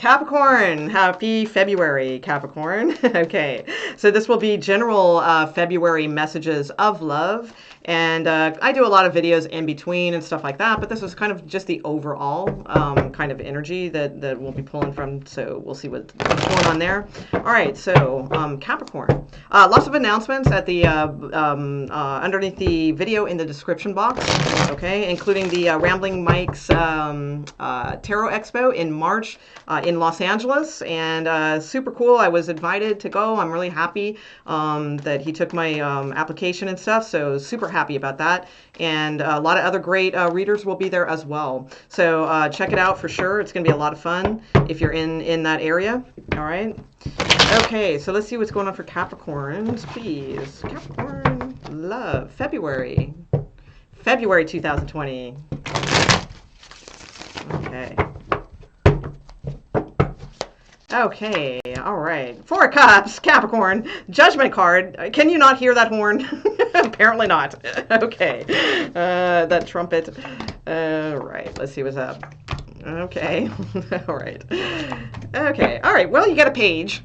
Capricorn, happy February, Capricorn. Okay, so this will be general February messages of love. And I do a lot of videos in between and stuff like that, but this is kind of just the overall kind of energy that we'll be pulling from. So we'll see what's going on there. All right, so Capricorn. Lots of announcements at the underneath the video in the description box, okay, including the Ramblin Mike's Tarot Expo in March in Los Angeles, and super cool. I was invited to go. I'm really happy that he took my application and stuff, so super happy about that. And a lot of other great readers will be there as well. So check it out for sure. It's going to be a lot of fun if you're in that area. All right. Okay, so let's see what's going on for Capricorns, please. Capricorn, love, February 2020. Okay. Okay, all right. Four of Cups, Capricorn, Judgment card. Can you not hear that horn? Apparently not. Okay, that trumpet. All right, let's see what's up. Okay, all right. Okay, all right. Well, you got a page.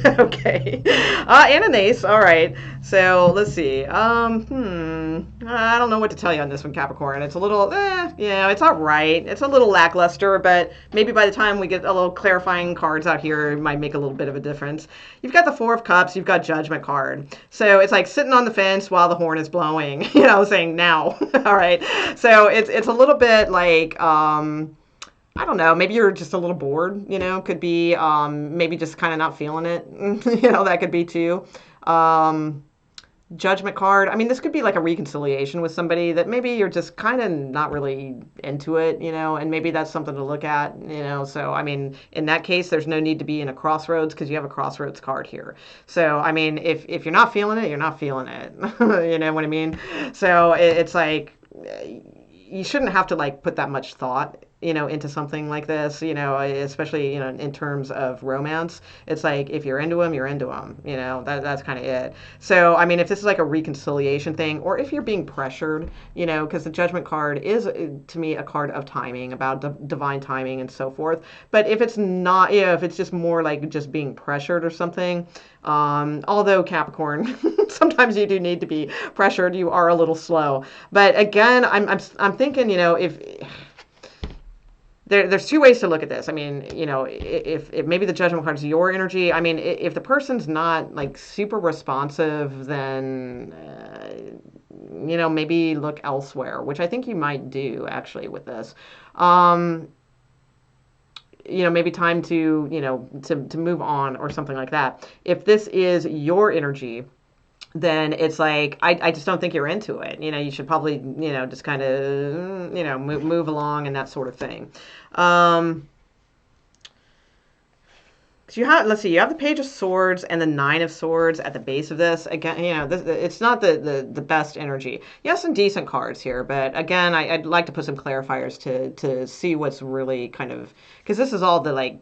Okay, and an ace. All right. So let's see. I don't know what to tell you on this one, Capricorn. It's a little, it's all right. It's a little lackluster, but maybe by the time we get a little clarifying cards out here, it might make a little bit of a difference. You've got the Four of Cups. You've got Judgment card. So it's like sitting on the fence while the horn is blowing. Saying now. All right. So it's a little bit like. I don't know, maybe you're just a little bored, could be maybe just kind of not feeling it, that could be too. Judgment card, I mean, this could be like a reconciliation with somebody that maybe you're just kind of not really into it, and maybe that's something to look at, so, I mean, in that case, there's no need to be in a crossroads because you have a crossroads card here. So, I mean, if you're not feeling it, you're not feeling it, you know what I mean? So, it's like, you shouldn't have to, like, put that much thought into something like this, especially, in terms of romance. It's like, if you're into them, you're into them, that's kind of it. So, I mean, if this is like a reconciliation thing, or if you're being pressured, because the Judgment card is, to me, a card of timing, about divine timing and so forth. But if it's not, if it's just more like just being pressured or something, although Capricorn, sometimes you do need to be pressured, you are a little slow. But again, I'm thinking, if there's two ways to look at this. I mean, if maybe the Judgment card is your energy, I mean, if the person's not like super responsive, then, maybe look elsewhere, which I think you might do actually with this. Maybe time to, to move on or something like that. If this is your energy, then it's like, I just don't think you're into it. You should probably, just kind of, move along and that sort of thing. 'Cause you have, let's see, you have the Page of Swords and the Nine of Swords at the base of this. Again, it's not the best energy. You have some decent cards here, but again, I'd like to put some clarifiers to see what's really kind of, because this is all the, like,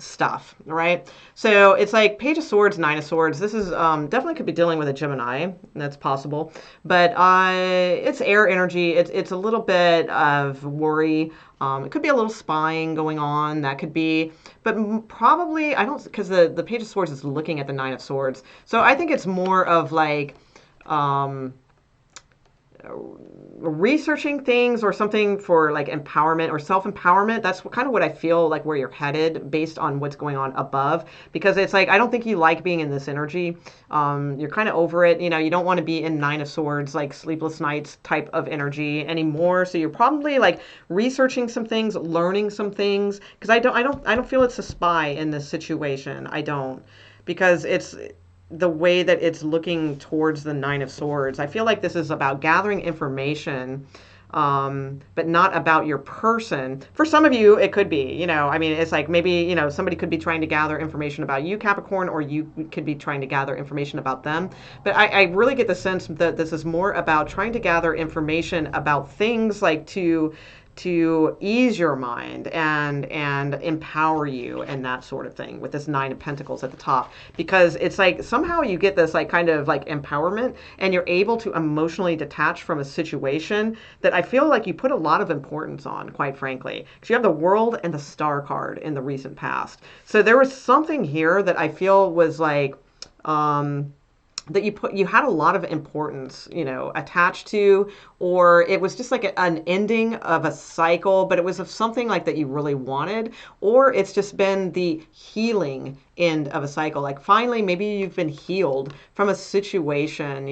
stuff, right? So it's like Page of Swords, Nine of Swords. This is definitely could be dealing with a Gemini. That's possible, but it's air energy. It's a little bit of worry. It could be a little spying going on. That could be, but probably I don't, because the Page of Swords is looking at the Nine of Swords. So I think it's more of like researching things or something for like empowerment or self-empowerment. That's kind of what I feel like where you're headed based on what's going on above, because it's like, I don't think you like being in this energy. You're kind of over it. You don't want to be in Nine of Swords, like sleepless nights type of energy anymore. So you're probably like researching some things, learning some things, because I don't feel it's a spy in this situation. I don't, because it's the way that it's looking towards the Nine of Swords. I feel like this is about gathering information, but not about your person. For some of you, it could be, I mean, it's like maybe, somebody could be trying to gather information about you, Capricorn, or you could be trying to gather information about them. But I really get the sense that this is more about trying to gather information about things, like to to ease your mind and empower you and that sort of thing with this Nine of Pentacles at the top, because it's like somehow you get this like kind of like empowerment and you're able to emotionally detach from a situation that I feel like you put a lot of importance on, quite frankly, because you have the World and the Star card in the recent past. So there was something here that I feel was like that you had a lot of importance, attached to, or it was just like an ending of a cycle, but it was of something like that you really wanted, or it's just been the healing end of a cycle. Like finally, maybe you've been healed from a situation,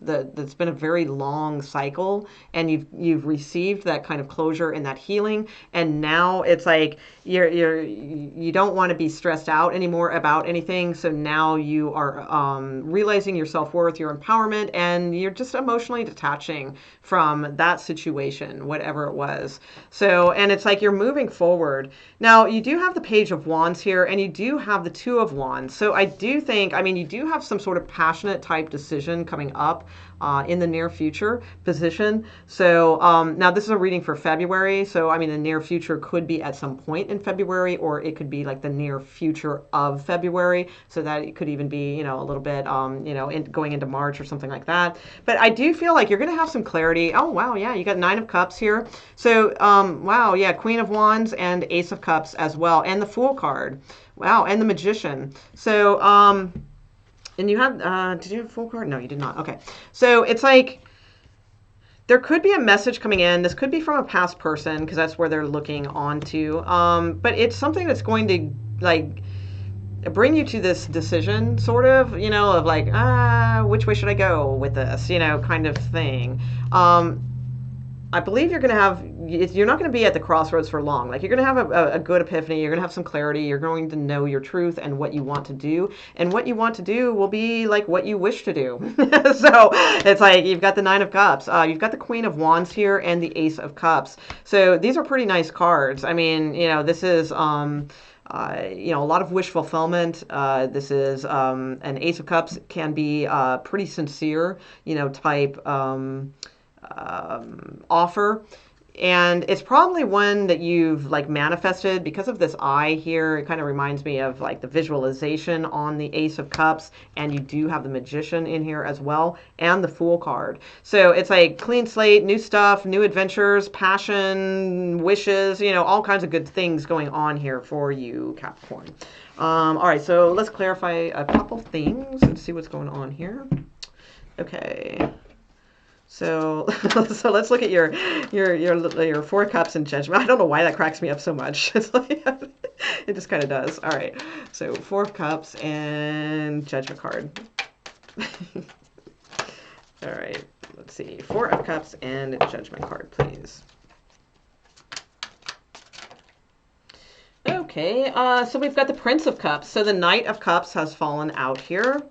that's been a very long cycle, and you've received that kind of closure and that healing, and now it's like you don't want to be stressed out anymore about anything. So now you are realizing your self-worth, your empowerment, and you're just emotionally detaching from that situation, whatever it was. So, and it's like you're moving forward. Now, you do have the Page of Wands here, and you do have the Two of Wands. So I do think, you do have some sort of passionate type decision coming up in the near future position. So now this is a reading for February. So, the near future could be at some point in February, or it could be like the near future of February. So that it could even be, a little bit, going into March or something like that. But I do feel like you're going to have some clarity. Oh, wow. Yeah. You got Nine of Cups here. So, wow. Yeah. Queen of Wands and Ace of Cups as well. And the Fool card. Wow. And the Magician. So, and you had, did you have a Fool card? No, you did not. Okay. So it's like, there could be a message coming in. This could be from a past person, because that's where they're looking onto. But it's something that's going to like bring you to this decision, sort of, of like, which way should I go with this, kind of thing. I believe you're not going to be at the crossroads for long. Like, you're going to have a good epiphany. You're going to have some clarity. You're going to know your truth and what you want to do. And what you want to do will be like what you wish to do. So it's like you've got the Nine of Cups. You've got the Queen of Wands here and the Ace of Cups. So these are pretty nice cards. This is a lot of wish fulfillment. This is an Ace of Cups can be pretty sincere, type offer. And it's probably one that you've like manifested because of this eye here. It kind of reminds me of like the visualization on the Ace of Cups, and you do have the Magician in here as well, and the Fool card. So it's like clean slate, new stuff, new adventures, passion, wishes, all kinds of good things going on here for you, Capricorn. All right, so let's clarify a couple things and see what's going on here. Okay. So let's look at your Four Cups and Judgment. I don't know why that cracks me up so much. It's like, it just kind of does. All right. So Four of Cups and Judgment card. All right. Let's see. Four of Cups and Judgment card, please. Okay. So we've got the Prince of Cups. So the Knight of Cups has fallen out here.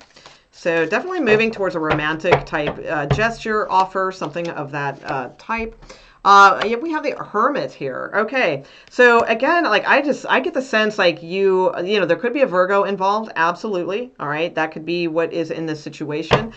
So definitely moving towards a romantic type gesture, offer, something of that type. Yeah, we have the Hermit here. Okay. So again, like I get the sense like there could be a Virgo involved. Absolutely. All right. That could be what is in this situation.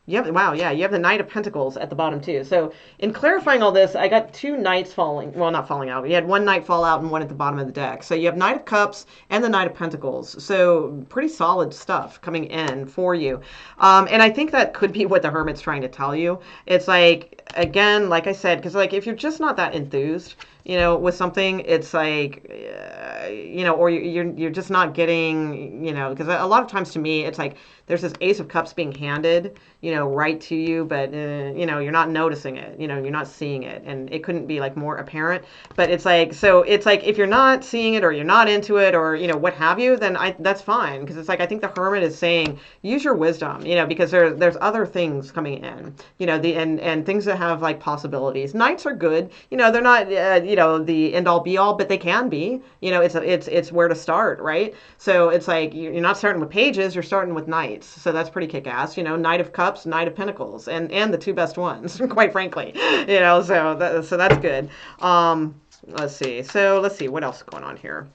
Wow, yeah, you have the Knight of Pentacles at the bottom too. So in clarifying all this, I got two knights not falling out. You had one knight fall out and one at the bottom of the deck. So you have Knight of Cups and the Knight of Pentacles. So pretty solid stuff coming in for you. And I think that could be what the Hermit's trying to tell you. It's like, again, like I said, because like if you're just not that enthused, with something, it's like, or you're just not getting, because a lot of times to me, it's like there's this Ace of Cups being handed, right to you, but, you're not noticing it, you're not seeing it, and it couldn't be like more apparent, but it's like, so it's like, if you're not seeing it or you're not into it or, what have you, then that's fine, because it's like, I think the Hermit is saying, use your wisdom, because there's other things coming in, and things that have like possibilities. Knights are good, they're not, the end all be all, but they can be, it's where to start, right? So it's like, you're not starting with pages, you're starting with knights. So that's pretty kick-ass, Knight of Cups, Knight of Pentacles, and the two best ones, quite frankly, so that's good. Let's see. So let's see what else is going on here.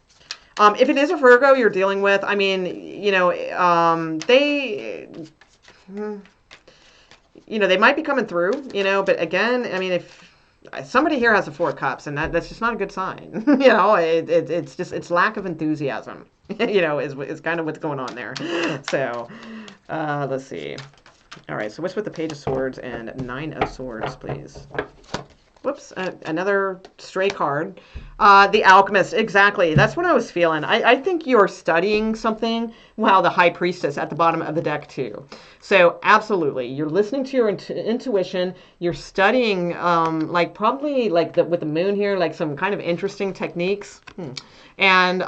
If it is a Virgo you're dealing with, they might be coming through, but again, if somebody here has a Four of Cups, and that's just not a good sign. You know, it's just it's lack of enthusiasm. You know, is kind of what's going on there. So let's see. All right, so what's with the Page of Swords and Nine of Swords, please? Whoops, another stray card. The Alchemist, exactly. That's what I was feeling. I think you're studying something. Wow, the High Priestess at the bottom of the deck, too. So, absolutely. You're listening to your intuition. You're studying, like, probably, like, with the moon here, like, some kind of interesting techniques. And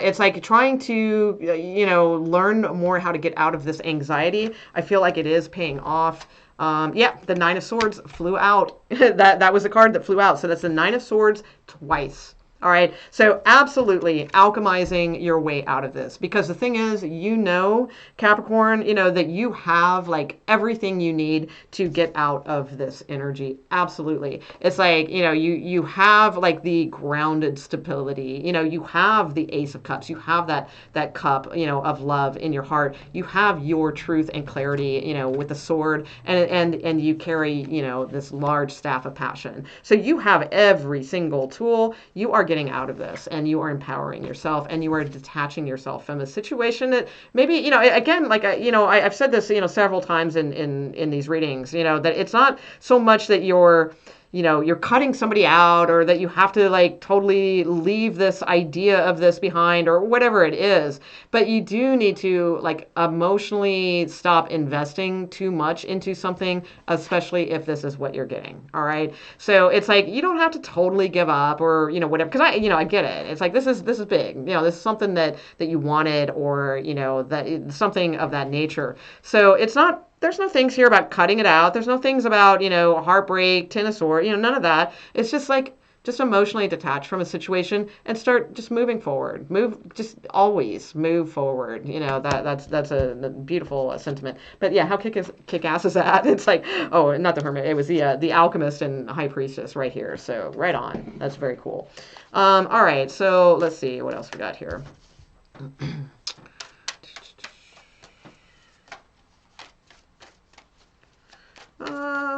it's like trying to, you know, learn more how to get out of this anxiety. I feel like it is paying off. Yeah, the Nine of Swords flew out. that was the card that flew out. So that's the Nine of Swords twice. All right. So absolutely alchemizing your way out of this, because the thing is, you know, Capricorn, you know, that you have like everything you need to get out of this energy. Absolutely. It's like, you know, you have like the grounded stability, you know, you have the Ace of Cups, you have that cup, you know, of love in your heart. You have your truth and clarity, you know, with the sword, and you carry, you know, this large staff of passion. So you have every single tool. You are getting out of this, and you are empowering yourself, and you are detaching yourself from a situation that maybe, you know, again, like, you know, I've said this, you know, several times in these readings, you know, that it's not so much that you're, you know, you're cutting somebody out, or that you have to like totally leave this idea of this behind, or whatever it is. But you do need to like emotionally stop investing too much into something, especially if this is what you're getting. All right. So it's like, you don't have to totally give up, or, you know, whatever. Cause I, you know, I get it. It's like, this is big, you know, this is something that you wanted, or, you know, that something of that nature. So it's not, there's no things here about cutting it out. There's no things about, you know, heartbreak, Ten of Swords, you know, none of that. It's just like, just emotionally detach from a situation and start just moving forward. Just always move forward. You know, that's a beautiful sentiment. But yeah, how kick ass is that? It's like, oh, not the Hermit. It was the Alchemist and High Priestess right here. So right on. That's very cool. All right. So let's see what else we got here.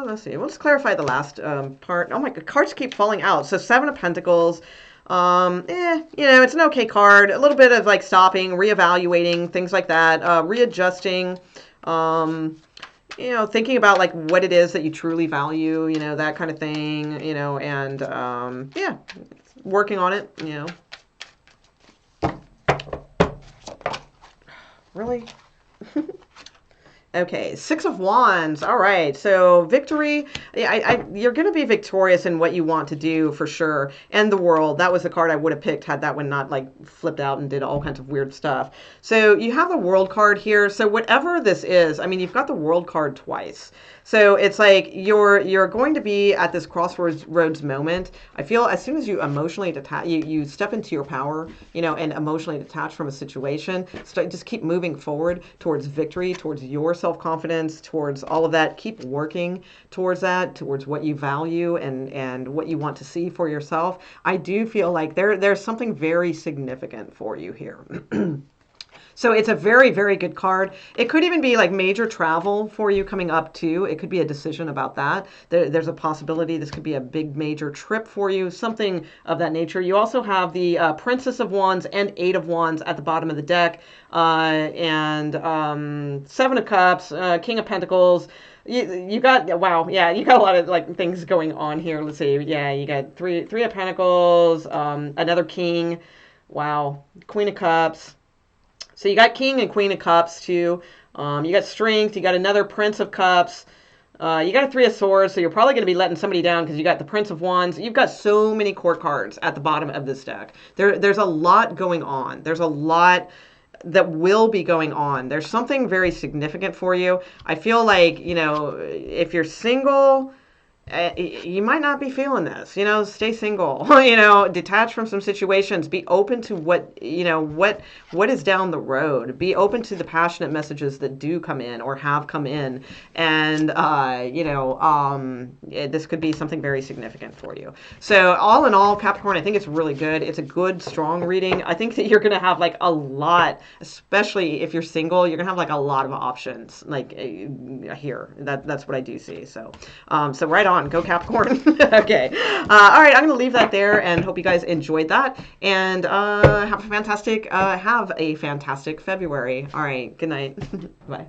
Let's see. Let's clarify the last part. Oh my God, cards keep falling out. So Seven of Pentacles. You know, it's an okay card. A little bit of like stopping, reevaluating, things like that. Readjusting. You know, thinking about like what it is that you truly value. You know, that kind of thing. You know, and yeah, working on it. You know. Really. Okay, Six of Wands. All right, so victory. You're going to be victorious in what you want to do for sure. And the World. That was the card I would have picked had that one not like flipped out and did all kinds of weird stuff. So you have the World card here. So whatever this is, I mean, you've got the World card twice. So it's like you're going to be at this crossroads moment. I feel as soon as you emotionally detach, you step into your power, you know, and emotionally detach from a situation. So just keep moving forward towards victory, towards your self-confidence, towards all of that. Keep working towards that, towards what you value and what you want to see for yourself. I do feel like there's something very significant for you here. So it's a very, very good card. It could even be like major travel for you coming up too. It could be a decision about that. There's a possibility this could be a big major trip for you, something of that nature. You also have the Princess of Wands and Eight of Wands at the bottom of the deck, and Seven of Cups, King of Pentacles. You got, wow, yeah, you got a lot of like things going on here. Let's see, yeah, you got three of Pentacles, another King, wow, Queen of Cups. So you got King and Queen of Cups too. You got Strength. You got another Prince of Cups. You got a Three of Swords. So you're probably going to be letting somebody down because you got the Prince of Wands. You've got so many court cards at the bottom of this deck. There's a lot going on. There's a lot that will be going on. There's something very significant for you. I feel like, you know, if you're single, you might not be feeling this, you know, stay single, you know, detach from some situations, be open to what, you know, what is down the road, be open to the passionate messages that do come in or have come in. And, you know, this could be something very significant for you. So all in all, Capricorn, I think it's really good. It's a good, strong reading. I think that you're going to have like a lot, especially if you're single, you're going to have like a lot of options like here. That's what I do see. So, so right on. on. Go Capricorn. Okay. All right. I'm going to leave that there and hope you guys enjoyed that. And have a fantastic February. All right. Good night. Bye.